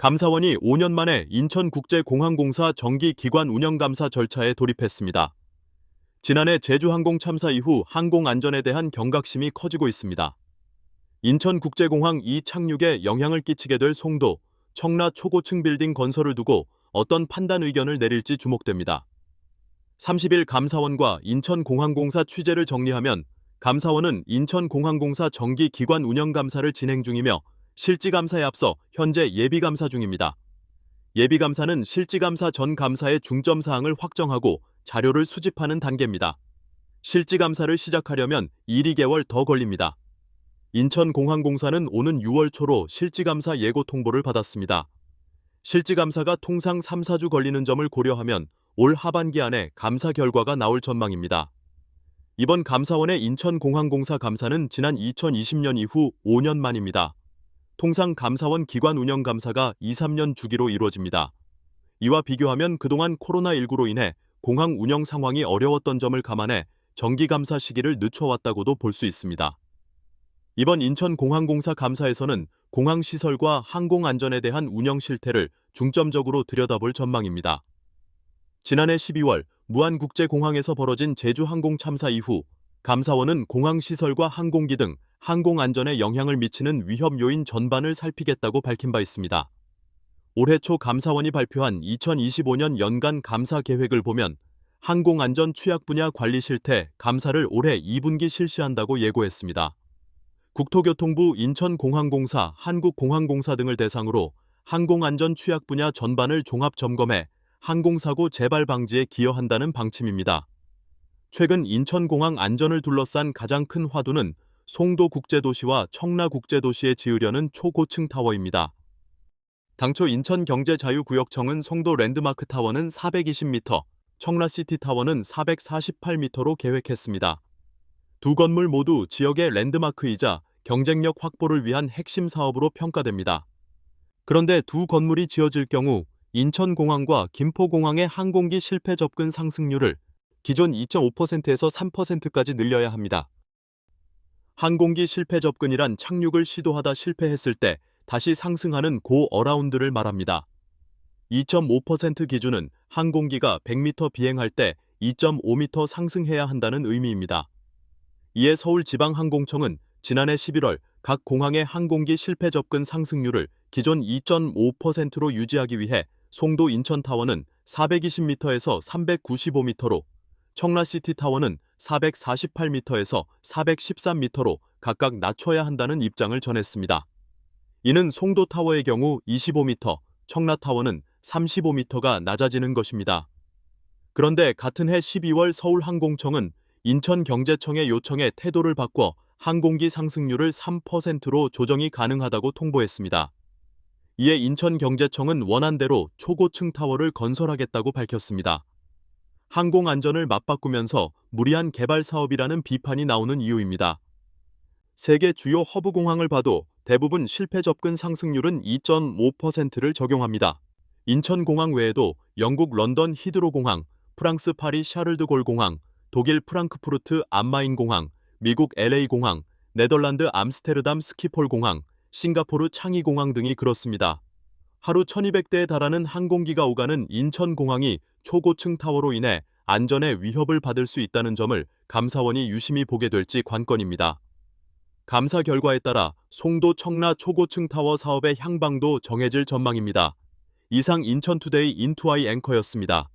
감사원이 5년 만에 인천국제공항공사 정기기관 운영감사 절차에 돌입했습니다. 지난해 제주항공 참사 이후 항공안전에 대한 경각심이 커지고 있습니다. 인천국제공항 이착륙에 영향을 끼치게 될 송도, 청라 초고층 빌딩 건설을 두고 어떤 판단 의견을 내릴지 주목됩니다. 30일 감사원과 인천공항공사 취재를 정리하면 감사원은 인천공항공사 정기기관 운영감사를 진행 중이며 실지감사에 앞서 현재 예비감사 중입니다. 예비감사는 실지감사 전 감사의 중점사항을 확정하고 자료를 수집하는 단계입니다. 실지감사를 시작하려면 1~2개월 더 걸립니다. 인천공항공사는 오는 6월 초로 실지감사 예고 통보를 받았습니다. 실지감사가 통상 3~4주 걸리는 점을 고려하면 올 하반기 안에 감사 결과가 나올 전망입니다. 이번 감사원의 인천공항공사 감사는 지난 2020년 이후 5년 만입니다. 통상 감사원 기관 운영 감사가 2~3년 주기로 이루어집니다. 이와 비교하면 그동안 코로나19로 인해 공항 운영 상황이 어려웠던 점을 감안해 정기감사 시기를 늦춰왔다고도 볼 수 있습니다. 이번 인천공항공사 감사에서는 공항시설과 항공안전에 대한 운영 실태를 중점적으로 들여다볼 전망입니다. 지난해 12월 무안국제공항에서 벌어진 제주항공 참사 이후 감사원은 공항시설과 항공기 등 항공안전에 영향을 미치는 위협 요인 전반을 살피겠다고 밝힌 바 있습니다. 올해 초 감사원이 발표한 2025년 연간 감사 계획을 보면 항공안전 취약 분야 관리 실태 감사를 올해 2분기 실시한다고 예고했습니다. 국토교통부 인천공항공사, 한국공항공사 등을 대상으로 항공안전 취약 분야 전반을 종합 점검해 항공사고 재발 방지에 기여한다는 방침입니다. 최근 인천공항 안전을 둘러싼 가장 큰 화두는 송도국제도시와 청라국제도시에 지으려는 초고층 타워입니다. 당초 인천경제자유구역청은 송도 랜드마크 타워는 420m, 청라시티 타워는 448m로 계획했습니다. 두 건물 모두 지역의 랜드마크이자 경쟁력 확보를 위한 핵심 사업으로 평가됩니다. 그런데 두 건물이 지어질 경우 인천공항과 김포공항의 항공기 실패 접근 상승률을 기존 2.5%에서 3%까지 늘려야 합니다. 항공기 실패 접근이란 착륙을 시도하다 실패했을 때 다시 상승하는 고 어라운드를 말합니다. 2.5% 기준은 항공기가 100m 비행할 때 2.5m 상승해야 한다는 의미입니다. 이에 서울지방항공청은 지난해 11월 각 공항의 항공기 실패 접근 상승률을 기존 2.5%로 유지하기 위해 송도 인천타워는 420m에서 395m로, 청라시티타워는 448m에서 413m로 각각 낮춰야 한다는 입장을 전했습니다. 이는 송도타워의 경우 25m, 청라타워는 35m가 낮아지는 것입니다. 그런데 같은 해 12월 서울항공청은 인천경제청의 요청에 태도를 바꿔 항공기 상승률을 3%로 조정이 가능하다고 통보했습니다. 이에 인천경제청은 원안대로 초고층 타워를 건설하겠다고 밝혔습니다. 항공안전을 맞바꾸면서 무리한 개발 사업이라는 비판이 나오는 이유입니다. 세계 주요 허브 공항을 봐도 대부분 실패 접근 상승률은 2.5%를 적용합니다. 인천공항 외에도 영국 런던 히드로 공항, 프랑스 파리 샤를드골 공항, 독일 프랑크푸르트 암마인 공항, 미국 LA 공항, 네덜란드 암스테르담 스키폴 공항, 싱가포르 창이 공항 등이 그렇습니다. 하루 1200대에 달하는 항공기가 오가는 인천공항이 초고층 타워로 인해 안전에 위협을 받을 수 있다는 점을 감사원이 유심히 보게 될지 관건입니다. 감사 결과에 따라 송도 청라 초고층 타워 사업의 향방도 정해질 전망입니다. 이상 인천투데이 인투아이 앵커였습니다.